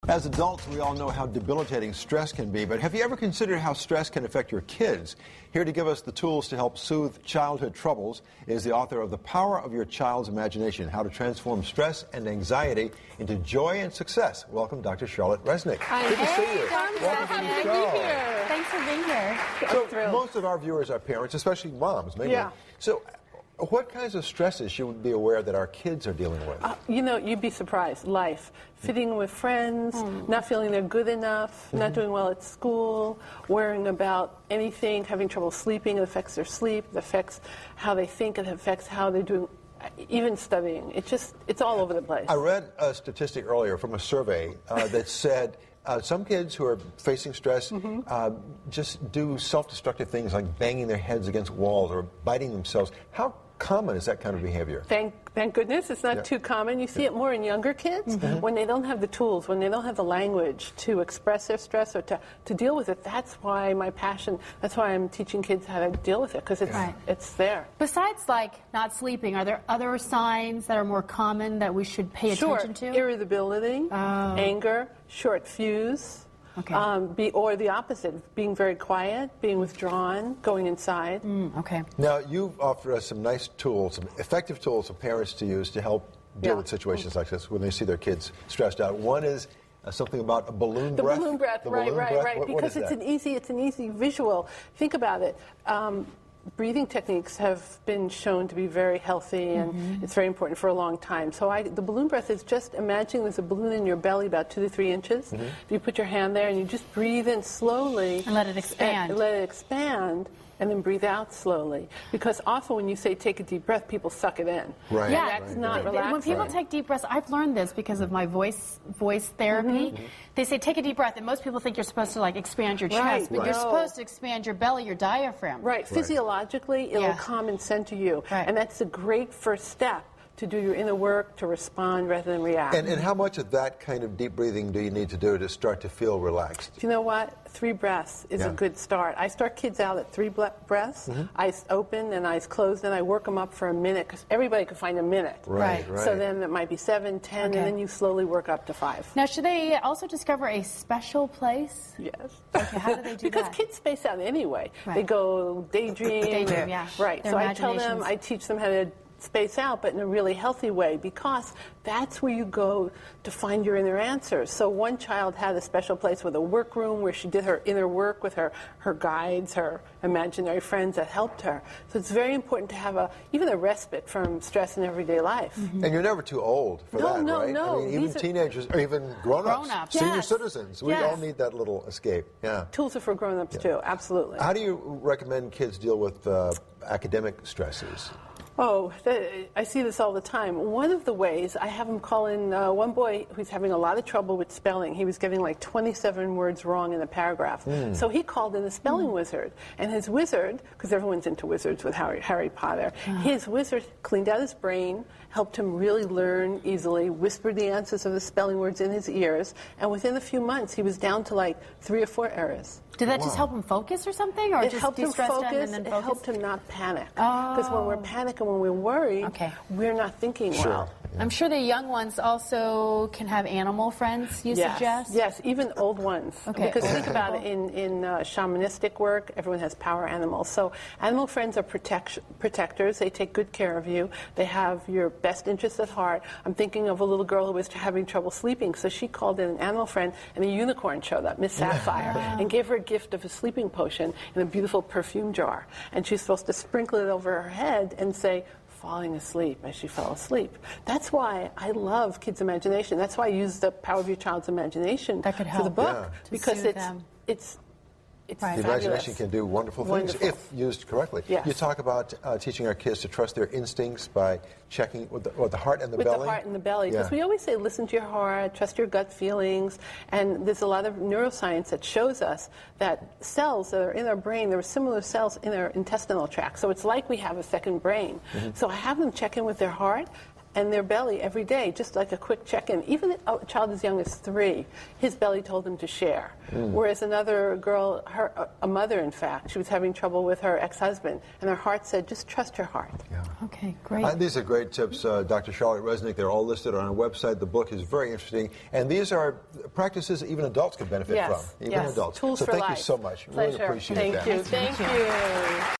As adults, we all know how debilitating stress can be, but have you ever considered how stress can affect your kids? Here to give us the tools to help soothe childhood troubles is the author of The Power of Your Child's Imagination, How to Transform Stress and Anxiety into Joy and Success. Welcome, Dr. Charlotte Reznick. Hi. Good to see you. Welcome to the show. Thanks for being here. So most of our viewers are parents, especially moms, maybe. Yeah. So what kinds of stresses should we be aware that our kids are dealing with? You know, you'd be surprised. Life. Fitting with friends, not feeling they're good enough, not doing well at school, worrying about anything, having trouble sleeping. It affects their sleep. It affects how they think. It affects how they're doing, even studying. It's all over the place. I read a statistic earlier from a survey that said some kids who are facing stress just do self-destructive things like banging their heads against walls or biting themselves. How common is that kind of behavior? Thank goodness it's not too common. You see it more in younger kids when they don't have the tools, when they don't have the language to express their stress or to deal with it. That's why my passion, that's why I'm teaching kids how to deal with it, because it's there. Besides, like, not sleeping, are there other signs that are more common that we should pay attention to? Irritability, anger, short fuse. Okay. Or the opposite, being very quiet, being withdrawn, going inside. Okay. Now, you've offered us some nice tools, some effective tools for parents to use to help deal with situations like this when they see their kids stressed out. One is something about a balloon breath. The balloon breath, right. Because it's an easy visual. Think about it. Breathing techniques have been shown to be very healthy, and it's very important for a long time. So the balloon breath is just imagining there's a balloon in your belly about 2 to 3 inches. You put your hand there and you just breathe in slowly. And let it expand. Let it expand. And then breathe out slowly. Because often when you say take a deep breath, people suck it in. Right. Yeah. That's not relaxing. When people take deep breaths, I've learned this because of my voice therapy. They say take a deep breath, and most people think you're supposed to, like, expand your chest, but you're supposed to expand your belly, your diaphragm. Right. Physiologically, it'll calm and center you. And that's a great first step to do your inner work, to respond rather than react. And how much of that kind of deep breathing do you need to do to start to feel relaxed? You know what? 3 breaths is a good start. I start kids out at 3 breaths, eyes open and eyes closed, and I work them up for a minute, because everybody can find a minute. Right. So then it might be 7, 10, and then you slowly work up to 5. Now, should they also discover a special place? Yes. Okay, how do they do because that? kids space out anyway. They go daydream. Right. Their so I tell them, I teach them how to space out, but in a really healthy way, because that's where you go to find your inner answers. So one child had a special place with a workroom where she did her inner work with her guides, her imaginary friends that helped her. So it's very important to have even a respite from stress in everyday life. And you're never too old for that, right? No. I mean, even teenagers or even grown-ups, senior citizens, we all need that little escape. Yeah. Tools are for grown-ups too, absolutely. How do you recommend kids deal with academic stresses? Oh, I see this all the time. One of the ways, I have them call in one boy who's having a lot of trouble with spelling. He was getting like 27 words wrong in a paragraph. So he called in a spelling wizard. And his wizard, because everyone's into wizards with Harry Potter, his wizard cleaned out his brain, helped him really learn easily, whispered the answers of the spelling words in his ears, and within a few months he was down to like 3 or 4 errors. Did that just help him focus or something? Or it just helped him focus. It helped him not panic. Because when we're panicking, when we're worried, we're not thinking well. I'm sure the young ones also can have animal friends, you suggest? Yes, even old ones. Because think about it, in shamanistic work, everyone has power animals. So animal friends are protectors. They take good care of you. They have your best interests at heart. I'm thinking of a little girl who was having trouble sleeping, so she called in an animal friend, and a unicorn showed up, Miss Sapphire, and gave her a gift of a sleeping potion in a beautiful perfume jar. And she's supposed to sprinkle it over her head and say, falling asleep, as she fell asleep. That's why I love kids' imagination. That's why I use the Power of Your Child's Imagination for the book. Because it's the imagination can do wonderful things if used correctly. You talk about teaching our kids to trust their instincts by checking with the heart and the belly. With the heart and the belly. Because we always say, listen to your heart, trust your gut feelings. And there's a lot of neuroscience that shows us that cells that are in our brain, there are similar cells in our intestinal tract. So it's like we have a second brain. So I have them check in with their heart, and their belly every day, just like a quick check-in. Even a child as young as 3, his belly told him to share. Whereas another girl, a mother in fact, she was having trouble with her ex-husband, and her heart said, just trust your heart. Yeah. Okay, great. These are great tips, Dr. Charlotte Reznick. They're all listed on our website. The book is very interesting, and these are practices even adults can benefit from. Even adults. Tools so for thank life. you so much. Pleasure. Really appreciate that. Thank you.